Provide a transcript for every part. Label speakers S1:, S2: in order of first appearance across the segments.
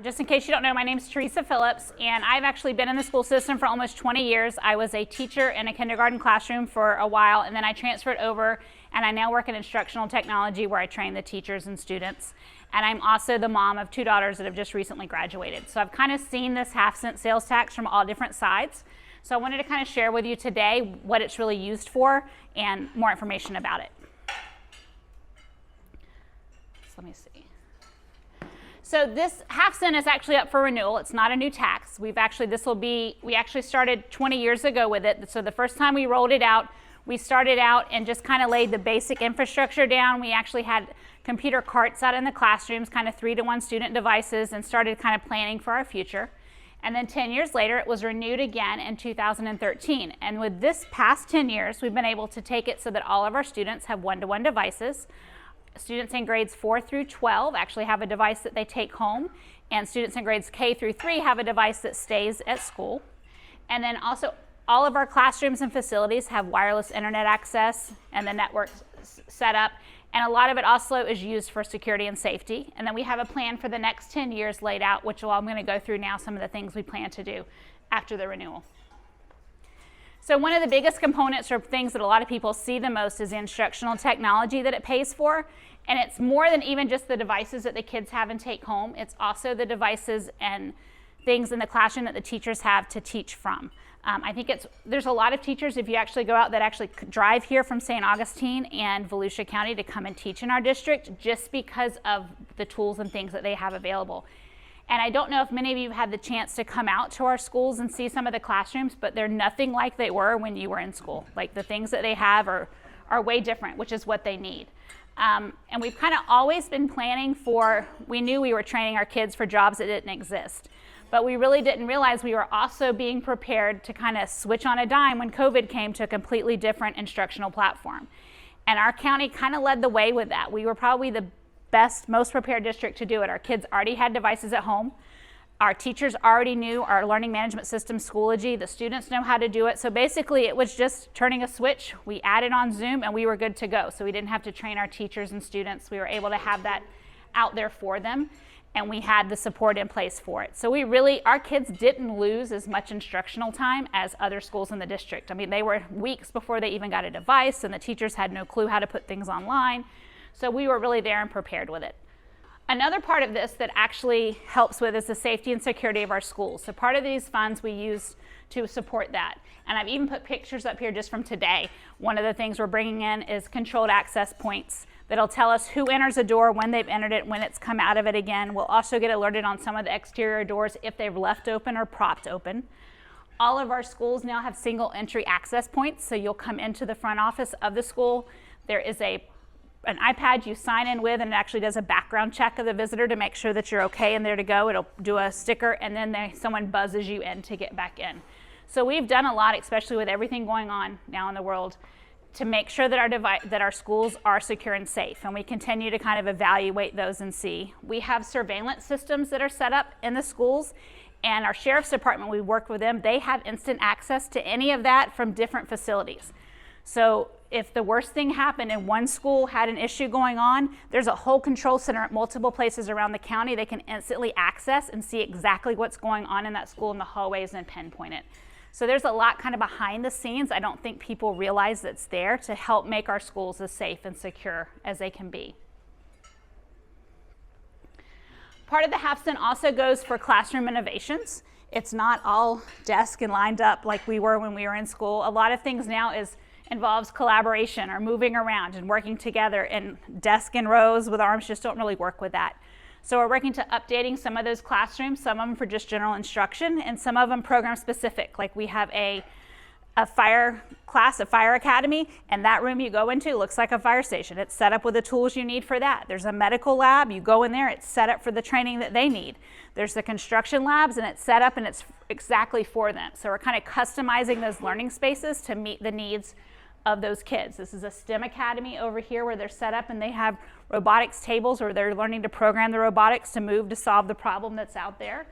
S1: Just in case you don't know, my name is Teresa Phillips, and I've actually been in the school system for almost 20 years. I was a teacher in a kindergarten classroom for a while, and then I transferred over, and I now work in instructional technology where I train the teachers and students. And I'm also the mom of 2 daughters that have just recently graduated. So I've kind of seen this half-cent sales tax from all different sides. So I wanted to kind of share with you today what it's really used for and more information about it. So let me see. So this half cent is actually up for renewal. It's not a new tax. We actually started 20 years ago with it. So the first time we rolled it out, we started out and just kind of laid the basic infrastructure down. We actually had computer carts out in the classrooms, kind of 3-to-1 student devices, and started kind of planning for our future. And then 10 years later, it was renewed again in 2013. And with this past 10 years, we've been able to take it so that all of our students have 1-to-1 devices. Students in grades 4 through 12 actually have a device that they take home, and students in grades K through 3 have a device that stays at school. And then also all of our classrooms and facilities have wireless internet access and the network set up, and a lot of it also is used for security and safety. And then we have a plan for the next 10 years laid out, which I'm going to go through now, some of the things we plan to do after the renewal. So one of the biggest components or things that a lot of people see the most is the instructional technology that it pays for. And it's more than even just the devices that the kids have and take home. It's also the devices and things in the classroom that the teachers have to teach from. I think there's a lot of teachers, if you actually go out, that actually drive here from St. Augustine and Volusia County to come and teach in our district just because of the tools and things that they have available. And I don't know if many of you have had the chance to come out to our schools and see some of the classrooms, but they're nothing like they were when you were in school. Like the things that they have are way different, which is what they need. And we've kind of always been planning we knew we were training our kids for jobs that didn't exist. But we really didn't realize we were also being prepared to kind of switch on a dime when COVID came to a completely different instructional platform. And our county kind of led the way with that. We were probably the best, most prepared district to do it. Our kids already had devices at home. Our teachers already knew our learning management system, Schoology. The students know how to do it. So basically it was just turning a switch. We added on Zoom and we were good to go. So we didn't have to train our teachers and students. We were able to have that out there for them, and we had the support in place for it. So our kids didn't lose as much instructional time as other schools in the district. I mean, they were weeks before they even got a device, and the teachers had no clue how to put things online. So we were really there and prepared with it. Another part of this that actually helps with is the safety and security of our schools. So part of these funds we use to support that. And I've even put pictures up here just from today. One of the things we're bringing in is controlled access points that'll tell us who enters a door, when they've entered it, when it's come out of it again. We'll also get alerted on some of the exterior doors if they've left open or propped open. All of our schools now have single entry access points. So you'll come into the front office of the school. There is an iPad you sign in with, and it actually does a background check of the visitor to make sure that you're okay and there to go. It'll do a sticker, and then someone buzzes you in to get back in. So we've done a lot, especially with everything going on now in the world, to make sure that our schools are secure and safe, and we continue to kind of evaluate those and see. We have surveillance systems that are set up in the schools, and our sheriff's department, we work with them, they have instant access to any of that from different facilities. So if the worst thing happened and one school had an issue going on, there's a whole control center at multiple places around the county they can instantly access and see exactly what's going on in that school in the hallways and pinpoint it. So there's a lot kind of behind the scenes. I don't think people realize that's there to help make our schools as safe and secure as they can be. Part of the half cent also goes for classroom innovations. It's not all desk and lined up like we were when we were in school. A lot of things now involves collaboration or moving around and working together, and desk and rows with arms just don't really work with that. So we're working to updating some of those classrooms, some of them for just general instruction, and some of them program specific. Like we have a fire class, a fire academy, and that room you go into looks like a fire station. It's set up with the tools you need for that. There's a medical lab, you go in there, it's set up for the training that they need. There's the construction labs, and it's set up and it's exactly for them. So we're kind of customizing those learning spaces to meet the needs of those kids. This is a STEM academy over here where they're set up and they have robotics tables where they're learning to program the robotics to move to solve the problem that's out there.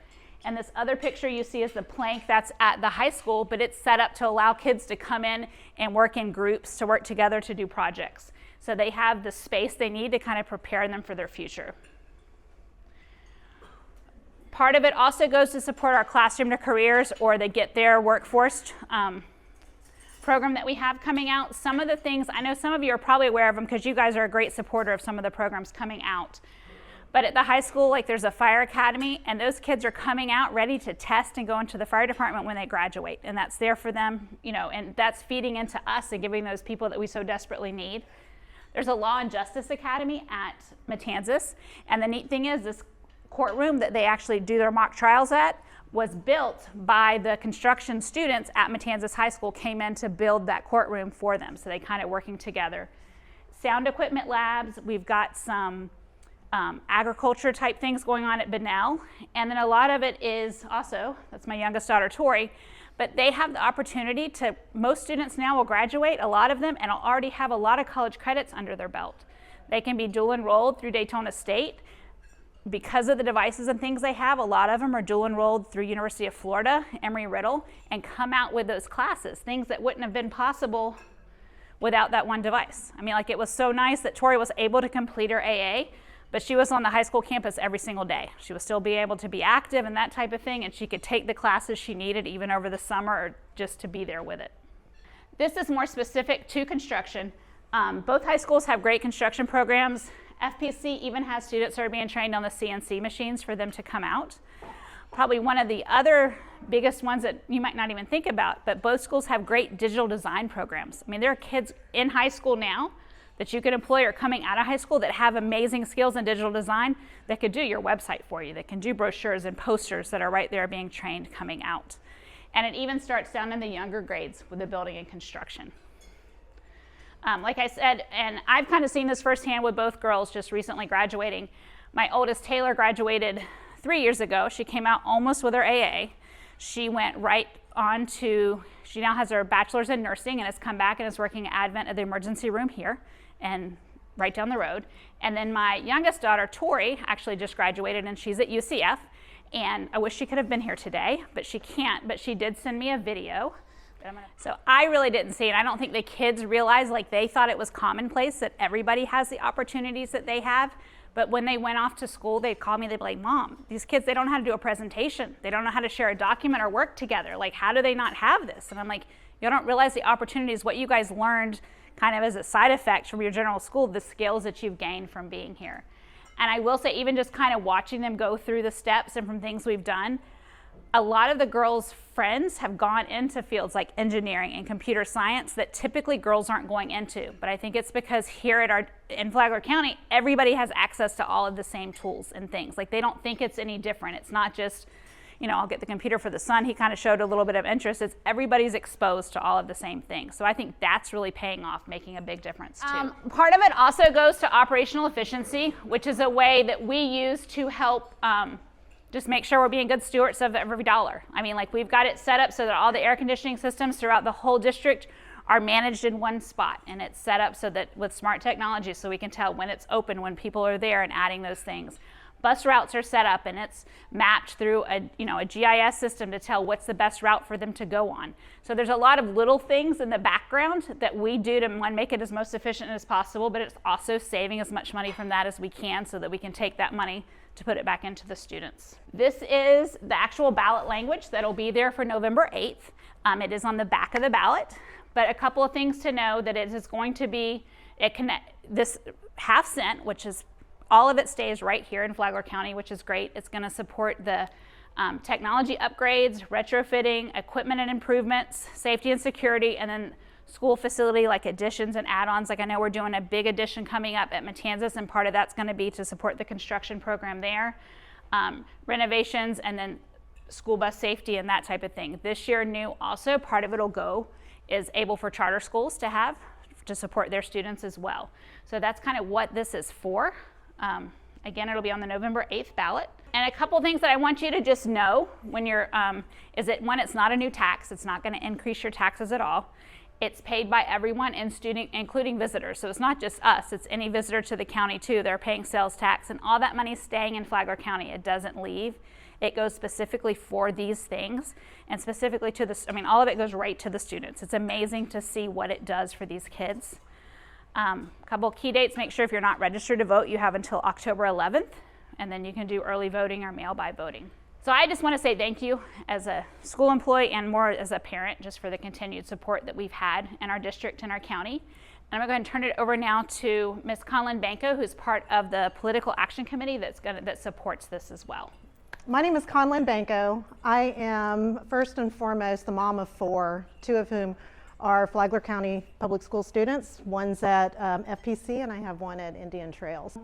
S1: And this other picture you see is the plank that's at the high school, but it's set up to allow kids to come in and work in groups, to work together to do projects. So they have the space they need to kind of prepare them for their future. Part of it also goes to support our Classroom to Careers or the Get There Workforce program that we have coming out. Some of the things, I know some of you are probably aware of them because you guys are a great supporter of some of the programs coming out. But at the high school, like there's a fire academy, and those kids are coming out ready to test and go into the fire department when they graduate. And that's there for them, you know, and that's feeding into us and giving those people that we so desperately need. There's a Law and Justice Academy at Matanzas. And the neat thing is this courtroom that they actually do their mock trials at was built by the construction students at Matanzas High School, came in to build that courtroom for them. So they kind of working together. Sound equipment labs, we've got some agriculture type things going on at Bunnell. And then a lot of it is also, that's my youngest daughter, Tori, but they have the opportunity to, most students now will graduate, a lot of them, and will already have a lot of college credits under their belt. They can be dual enrolled through Daytona State. Because of the devices and things they have, a lot of them are dual enrolled through University of Florida, Emory-Riddle, and come out with those classes, things that wouldn't have been possible without that one device. I mean, like it was so nice that Tori was able to complete her AA, but she was on the high school campus every single day. She would still be able to be active and that type of thing, and she could take the classes she needed even over the summer or just to be there with it. This is more specific to construction. Both high schools have great construction programs. FPC even has students that are being trained on the CNC machines for them to come out. Probably one of the other biggest ones that you might not even think about, but both schools have great digital design programs. I mean, there are kids in high school now that you could employ or coming out of high school that have amazing skills in digital design that could do your website for you, that can do brochures and posters that are right there being trained coming out. And it even starts down in the younger grades with the building and construction. Like I said, and I've kind of seen this firsthand with both girls just recently graduating. My oldest, Taylor, graduated 3 years ago. She came out almost with her AA. She went right on to, she now has her bachelor's in nursing and has come back and is working at Advent at the emergency room here and right down the road. And then my youngest daughter, Tori, actually just graduated and she's at UCF. And I wish she could have been here today, but she can't. But she did send me a video. So I really didn't see it. I don't think the kids realized, like they thought it was commonplace that everybody has the opportunities that they have. But when they went off to school, they'd call me, they'd be like, Mom, these kids, they don't know how to do a presentation. They don't know how to share a document or work together. Like, how do they not have this? And I'm like, you don't realize the opportunities, what you guys learned kind of as a side effect from your general school, the skills that you've gained from being here. And I will say, even just kind of watching them go through the steps and from things we've done, a lot of the girls' friends have gone into fields like engineering and computer science that typically girls aren't going into. But I think it's because here in Flagler County, everybody has access to all of the same tools and things. Like they don't think it's any different. It's not just, you know, I'll get the computer for the son. He kind of showed a little bit of interest. It's everybody's exposed to all of the same things. So I think that's really paying off, making a big difference too. Part of it also goes to operational efficiency, which is a way that we use to help just make sure we're being good stewards of every dollar. I mean, like we've got it set up so that all the air conditioning systems throughout the whole district are managed in one spot. And it's set up so that with smart technology so we can tell when it's open, when people are there and adding those things. Bus routes are set up and it's mapped through a GIS system to tell what's the best route for them to go on. So there's a lot of little things in the background that we do to, one, make it as most efficient as possible, but it's also saving as much money from that as we can so that we can take that money to put it back into the students. This is the actual ballot language that'll be there for November 8th. It is on the back of the ballot, but a couple of things to know that it is going to be, this half cent, which is all of it stays right here in Flagler County, which is great. It's going to support the technology upgrades, retrofitting, equipment and improvements, safety and security, and then school facility like additions and add-ons. Like I know we're doing a big addition coming up at Matanzas, and part of that's going to be to support the construction program there, renovations, and then school bus safety and that type of thing. This year new also, part of it'll go is able for charter schools to have to support their students as well. So that's kind of what this is for. Again, it'll be on the November 8th ballot. And a couple things that I want you to just know when you're, is that one, it's not a new tax. It's not going to increase your taxes at all. It's paid by everyone, including visitors. So it's not just us, it's any visitor to the county too. They're paying sales tax, and all that money is staying in Flagler County. It doesn't leave. It goes specifically for these things, and specifically to the, all of it goes right to the students. It's amazing to see what it does for these kids. Couple key dates, make sure if you're not registered to vote, you have until October 11th, and then you can do early voting or mail-by voting. So I just want to say thank you as a school employee and more as a parent, just for the continued support that we've had in our district and our county. And I'm going to turn it over now to Ms. Conlon Banco, who's part of the Political Action Committee that supports this as well.
S2: My name is Conlon Banco. I am first and foremost the mom of 4, 2 of whom are Flagler County Public School students. One's at FPC and I have one at Indian Trails.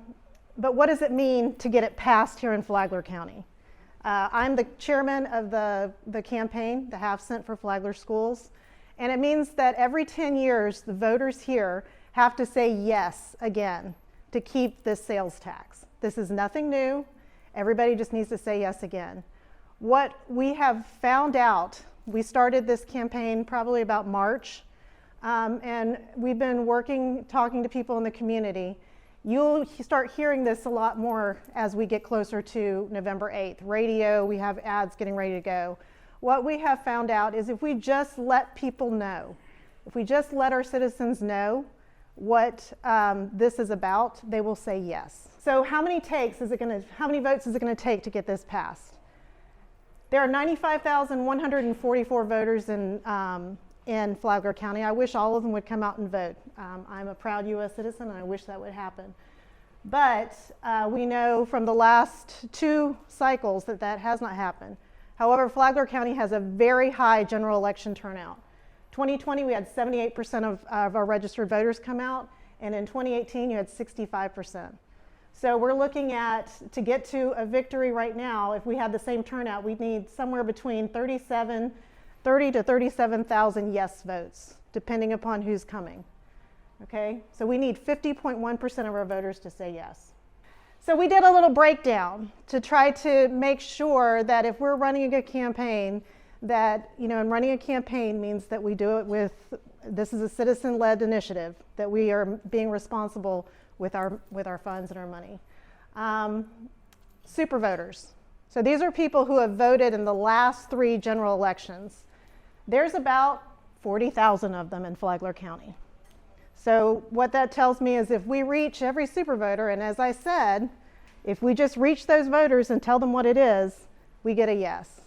S2: But what does it mean to get it passed here in Flagler County? I'm the chairman of the campaign, the Half Cent for Flagler Schools. And it means that every 10 years, the voters here have to say yes again to keep this sales tax. This is nothing new. Everybody just needs to say yes again. What we have found out, we started this campaign probably about March, and we've been talking to people in the community. You'll start hearing this a lot more as we get closer to November 8th. Radio, we have ads getting ready to go. What we have found out is if we just let people know, if we just let our citizens know what this is about, they will say yes. So how many votes is it going to take to get this passed? There are 95,144 voters in Flagler County. I wish all of them would come out and vote. I'm a proud U.S. citizen, and I wish that would happen. But we know from the last 2 cycles that has not happened. However, Flagler County has a very high general election turnout. 2020, we had 78% of our registered voters come out, and in 2018, you had 65%. So we're looking at, to get to a victory right now, if we had the same turnout, we'd need somewhere between 30 to 37,000 yes votes, depending upon who's coming. Okay, so we need 50.1% of our voters to say yes. So we did a little breakdown to try to make sure that if we're running a campaign, that, and running a campaign means that we do it with, this is a citizen-led initiative, that we are being responsible with our funds and our money. Super voters. So these are people who have voted in the last 3 general elections. There's about 40,000 of them in Flagler County. So what that tells me is if we reach every super voter, and as I said, if we just reach those voters and tell them what it is, we get a yes.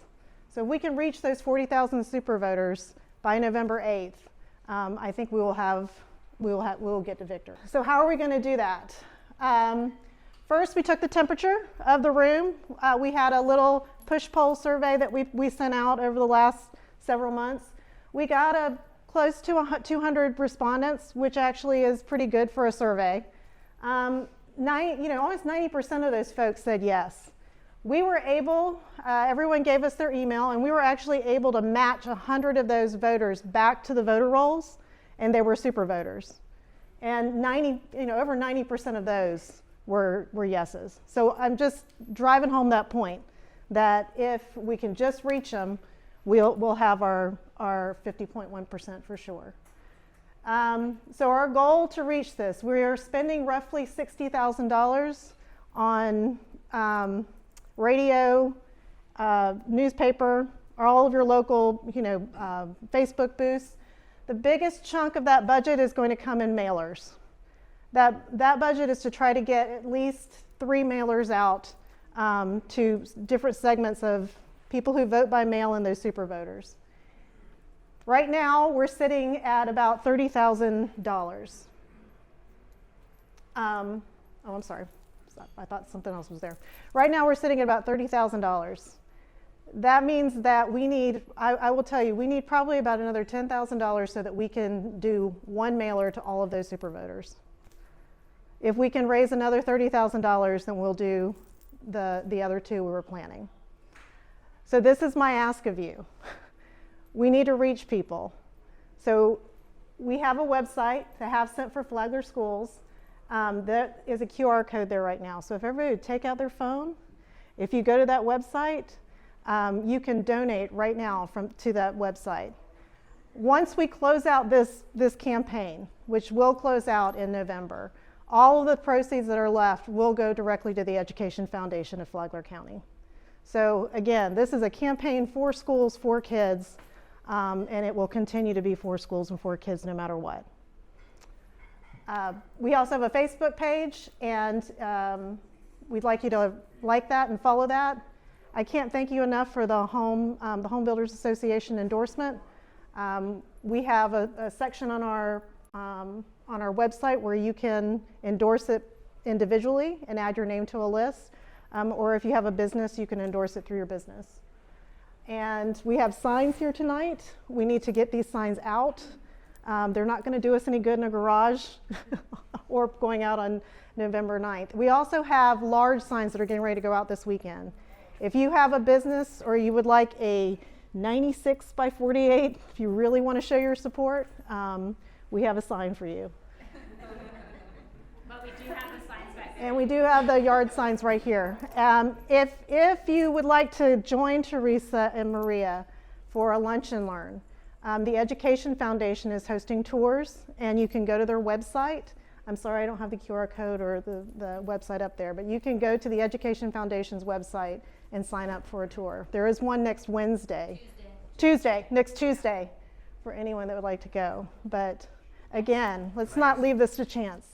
S2: So if we can reach those 40,000 super voters by November 8th, I think we will get to victory. So how are we going to do that? First, we took the temperature of the room. We had a little push poll survey that we sent out over the last several months. We got close to 200 respondents, which actually is pretty good for a survey. Almost 90% of those folks said yes. We were able, everyone gave us their email, and we were actually able to match 100 of those voters back to the voter rolls, and they were super voters. And over 90% of those were yeses. So I'm just driving home that point, that if we can just reach them, we'll have our 50.1% for sure. So our goal to reach this, we are spending roughly $60,000 on radio, newspaper, all of your local, Facebook booths. The biggest chunk of that budget is going to come in mailers. That budget is to try to get at least 3 mailers out to different segments of people who vote by mail and those super voters. Right now, we're sitting at about $30,000. I'm sorry. I thought something else was there. Right now, we're sitting at about $30,000. That means that we need, I will tell you, we need probably about another $10,000 so that we can do 1 mailer to all of those super voters. If we can raise another $30,000, then we'll do the other 2 we were planning. So this is my ask of you. We need to reach people. So we have a website, the Half Cent for Flagler Schools. That is a QR code there right now. So if everybody would take out their phone, if you go to that website, you can donate right now to that website. Once we close out this campaign, which will close out in November, all of the proceeds that are left will go directly to the Education Foundation of Flagler County. So again, this is a campaign for schools, for kids, and it will continue to be for schools and for kids no matter what. We also have a Facebook page, and we'd like you to like that and follow that. I can't thank you enough for the Home Builders Association endorsement. We have a section on our website where you can endorse it individually and add your name to a list, or if you have a business, you can endorse it through your business. And we have signs here tonight. We need to get these signs out. They're not going to do us any good in a garage or going out on November 9th. We also have large signs that are getting ready to go out this weekend. If you have a business or you would like a 96 by 48, if you really want to show your support, we have a sign for you.
S1: But we do have the signs back there.
S2: And we do have the yard signs right here. If you would like to join Teresa and Maria for a lunch and learn, the Education Foundation is hosting tours, and you can go to their website. I'm sorry I don't have the QR code or the website up there, but you can go to the Education Foundation's website and sign up for a tour. There is one next Wednesday. Next Tuesday, for anyone that would like to go. But again, let's not leave this to chance.